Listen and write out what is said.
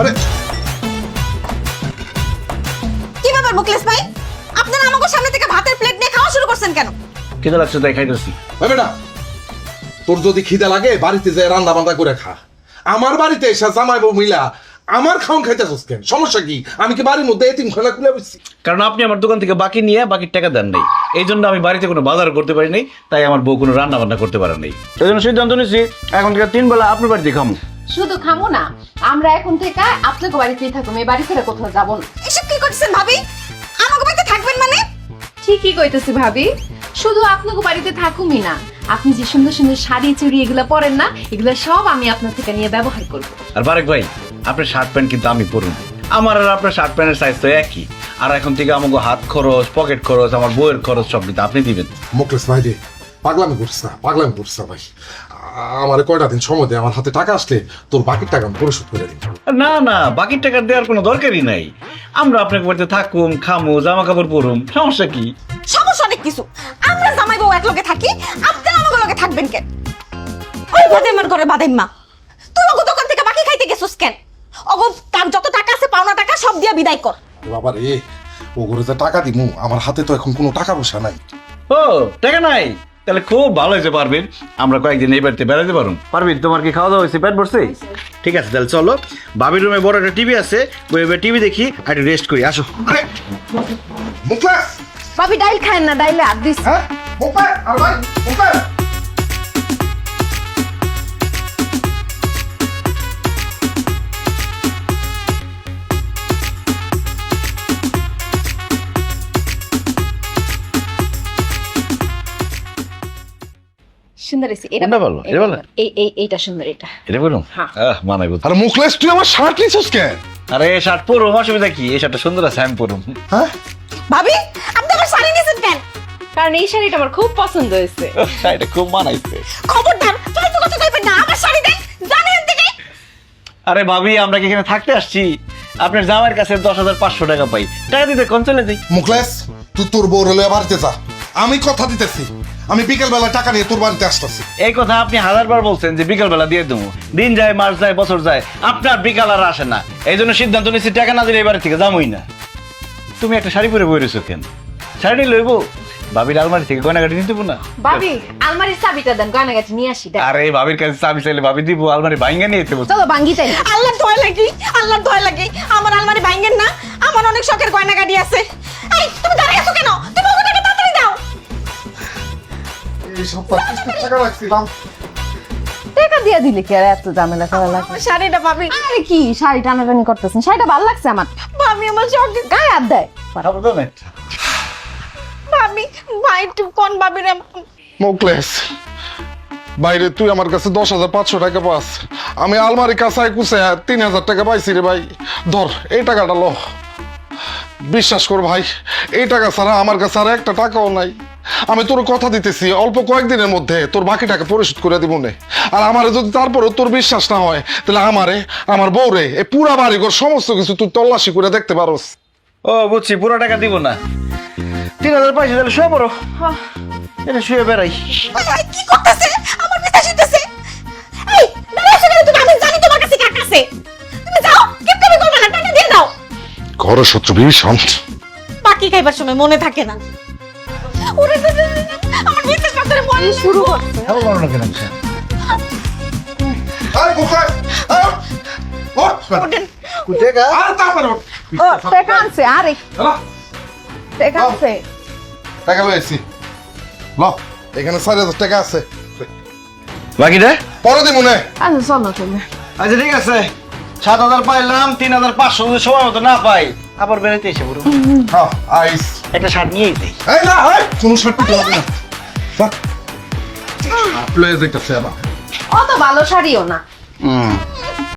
আরে কি ব্যাপার মুকলেশ ভাই, আপনারা আমাকে সামনে থেকে ভাতের প্লেট নিয়ে খাওয়া শুরু করছেন কেন? খিদে লাগছে তাই খাইতেছি। ওই বেটা, তোর যদি খিদে লাগে বাড়িতে যায় রান্না বান্না করে খা। আমার বাড়িতে এসে জামাই বউ মিলা আমার খাওন খাইতেছস কেন? সমস্যা কি? আমি কি বাড়ির মধ্যে এতিমখানা খুলে বসছি? কারণ আপনি আমার দোকান থেকে বাকি নিয়ে বাকির টাকা দেন নাই, এই জন্য আমি বাড়িতে কোনো বাজার করতে পারি নাই, তাই আমার বউ কোনো রান্না বান্না করতে পারে নাই। এই জন্য সিদ্ধান্ত নিয়েছি এখন থেকে 3 বেলা আপনার বাড়িতে খামু। শুধু খামো না, আমরা এখন থেকে আপনাকে বাড়িতেই থাকবো, এই বাড়ি ছেড়ে কোথাও যাবো না। এসব কি করছেন ভাবি? আমাকে বাড়িতে থাকবেন মানে? ঠিকই কইতেছি ভাবি, শুধু আপনাকে বাড়িতে থাকুমই না, আপনি যে সুন্দর সুন্দর শাড়ি চুড়ি এগুলো পরেন না, এগুলো সব আমি আপনার থেকে নিয়ে ব্যবহার করবো। আর বারেক ভাই, আপনার শার্ট প্যান্ট কিন্তু আমি পরুন, আমার আর আপনার শার্ট প্যান্টের সাইজ তো একই। আর এখন থেকে আমাকে হাত খরচ, পকেট খরচ, আমার বইয়ের খরচ সব কিন্তু আপনি দিবেন। মুকলেশ ভাই রে, পাগলামি করছিস না, পাগলামি করছিস না ভাই। আমার কয়টা দিন সময় দে, আমার হাতে টাকা আসলে তোর বাকির টাকা আমি পরিশোধ করে দিই। না না, বাকির টাকা দেওয়ার কোনো দরকারই নাই। আমরা আপনাকে বাড়িতে থাকুম, খামু, জামা কাপড় পরুম, সমস্যা কি? সমস্যা অনেক কিছু। আমরা জামাই বউ এক লগে থাকি, আপনারা আমাকে লগে থাকবেন কেন? ওই বাদেমার ঘরে বাদেমা, তুই ওগো দোকান থেকে বাকি খাইতে গেছস কেন? ওগো তার যত টাকা আছে পাওনা টাকা সব দিয়া বিদায় কর। বাবা রে, ও ঘরে যে টাকা দিমু, আমার হাতে তো এখন কোনো টাকা পয়সা নাই। ও টাকা নাই? তাহলে খুব ভালো হয়েছে, পারবেন আমরা কয়েকদিন এই বাড়িতে বেড়াতে পারুন। পারবেন, তোমার কি খাওয়া দাওয়া হয়েছে, পেট ভরছে? ঠিক আছে, তাহলে চলো, বাবির রুমে বড় একটা টিভি আছে, টিভি দেখি আর একটু রেস্ট করি, আসো। আরে মুকলেশ, ভাবি ডাইল খায় না, ডাইলে আর দিস। হ্যাঁ মুকলেশ, আর ভাই মুকলেশ। সুন্দর হয়েছে, এটা কোনটা ভালো? এটা ভালো? এইটা সুন্দর, এটা এটা বলুন, হ্যাঁ। মানাইব। আরে মুকলেশ, তুই আমার শার্ট নিছিস কেন? আরে শার্ট পরুম, অসুবিধা কি? এই শার্টটা সুন্দর আছে, আমি পরুম। হ্যাঁ ভাবি, আপনি আমার শাড়ি নিয়েছেন কেন? কারণ এই শাড়িটা আমার খুব পছন্দ হয়েছে। শাড়িটা খুব মানাইছে। খবরদার, ফালতু কথা কইবেন না। আমার শাড়ি দেন, জানেন থেকে। আরে ভাবি, আমরা কি এখানে থাকতে আসছি? আপনার জামাইয়ের কাছে 10,500 টাকা পাই, টাকা দিতে কোন চলে যাই। মুকলেশ, তুই তোর বউ রেলে বাড়িতে যা, আমি কথা দিতেছি, আমি বিকেল বেলা টাকা নিয়ে তোর বাড়িতে আসতেছি। এই কথা আপনি 1000বার বলছেন যে বিকাল বেলা দিয়ে দেবো, দিন যায়, মাস যায়, বছর যায়, আপনার বিকাল আর আসে না। এই জন্য সিদ্ধান্ত নিচ্ছি টাকা না দিলে এই বাড়ি থেকে যাবোই না। তুমি একটা শাড়ি পরে বই রয়েছো কেন? শাড়ি লইবো, ভাবির আলমারি থেকে গয়নাগাটি নিতে না। ভাবি আলমারির চাবিটা দেন, গয়নাগাটি নিয়ে আসি। দেন। আরে ভাবির কাছে চাবি চাইলে ভাবি দিব, আলমারি ভাঙ্গা নিয়ে যেতে বলছে। চলো বাঙ্গি তাই। আল্লাহর দয়া লাগি, আল্লাহর দয়া লাগি, আমার আলমারি ভাঙেন না। আমার অনেক শখের গয়না গাড়ি আছে। এই তুমি দাঁড়িয়ে আছো কেন? তুমি ওকে টাকা তাড়াতাড়ি দাও। এই সব টাকা রাখছিলাম। টাকা দিয়ে দিলে কি আর এত ঝামেলা করা লাগে? আমার শাড়িটা ভাবি, আরে কি শাড়ি টানাটানি করতেছেন? শাড়িটা ভালো লাগছে আমার। ভাবি আমার শখের গায়ে হাত দেয়। ভাবি, ভাই একটু কোন ভাবি রে? মুকলেশ, বাইরে তুই আমার কাছে 10,500 টাকা পাস, আমি আলমারি কাছায় কুছায় 3,000 টাকা পাইছি রে ভাই। ধর এই টাকাটা ল। বিশ্বাস কর ভাই, এই টাকা ছাড়া আমার কাছে আর একটা টাকাও নাই। আমি তোর কথা দিতেছি, অল্প কয়েকদিনের মধ্যে তোর বাকি টাকা পরিশোধ করে দিব নে। আর আমারে যদি তারপরেও তোর বিশ্বাস না হয়, তাহলে আমারে, আমার বউরে, এই পুরা বাড়িঘর সমস্ত কিছু তুই তল্লাশি করে দেখতে পারোস। ও বুঝছি, পুরো টাকা দিব না, 3000 পয়সা তাহলে শুয়ে পড়ো, এটা শুয়ে বেড়াই। ভাই কি করতেছে? আমার পিতা শিখতেছে। এই দাঁড়িয়ে আছো কেন তুমি? আমি জানি তোমার কাছে টাকা আছে। তুমি যাও, কিপটামি করবে না, টাকা দিয়ে দাও। ঘরের শত্রু ভীষণ। বাকি খাইবার সময় মনে থাকে না। ওরে আমার বিশ্বাস করতে মন শুরু করছে। এমন করো না কেন? আরে কোথায়? ওঠেন। আরে তারপরে ওঠ। ও টাকা আনছে, আরে হ্যালো, টাকা আনছে। টাকা লয়েছি ল, এখানে 4,000 টাকা আছে, বাকিটা পরে দিব নে। আচ্ছা চলো চলো। আচ্ছা ঠিক আছে, 7,000 পাইলাম, 3,500 যদি সময় মতো না পাই আবার বেড়াইতে এসে পড়ো। হ্যাঁ আইস। একটা শার্ট নিয়েই যাই। এই না, এই কোনো শর্ত হবে না। স্যার, লয়ে যাইতাছে আবার। অত ভালো শাড়িও না।